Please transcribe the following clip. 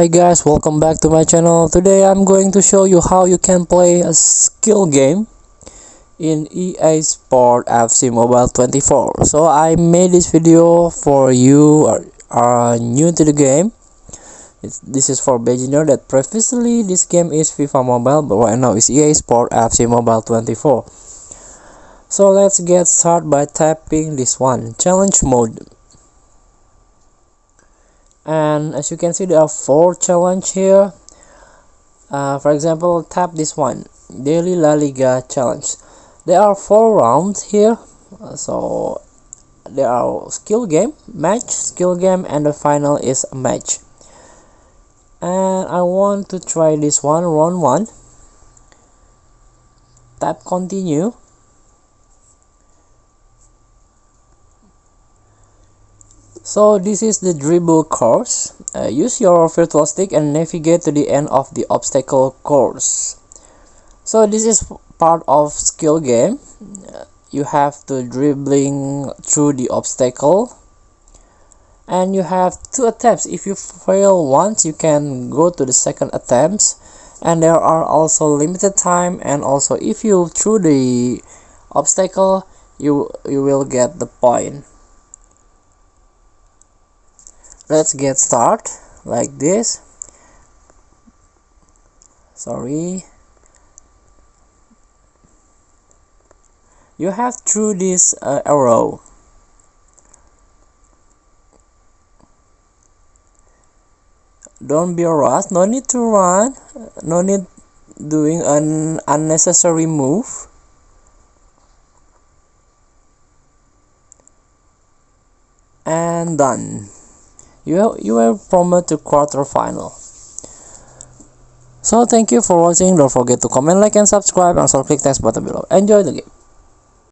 Hi guys, welcome back to my channel. Today I'm going to show you how you can play a skill game in EA Sport FC Mobile 24. So I made this video for you are new to the game. This is for beginner that previously this game is FIFA Mobile, but right now it's EA Sport FC Mobile 24. So let's get started by tapping this one, challenge mode. And as you can see, there are 4 challenge here. For example, tap this one, daily La Liga challenge. There are 4 rounds here. So there are skill game, match, skill game, and the final is a match. And I want to try this one, round 1. Tap continue. So this is the dribble course. Use your virtual stick and navigate to the end of the obstacle course. So this is part of skill game. You have to dribbling through the obstacle, and you have 2 attempts. If you fail once, you can go to the second attempts, and there are also limited time, and also if you through the obstacle, you will get the point. Let's get started like this. Sorry. You have through this arrow. Don't be rushed. No need to run. No need doing an unnecessary move. And done. You are promoted to quarterfinal. So thank you for watching. Don't forget to comment, like, and subscribe, and also click the button below. Enjoy the game.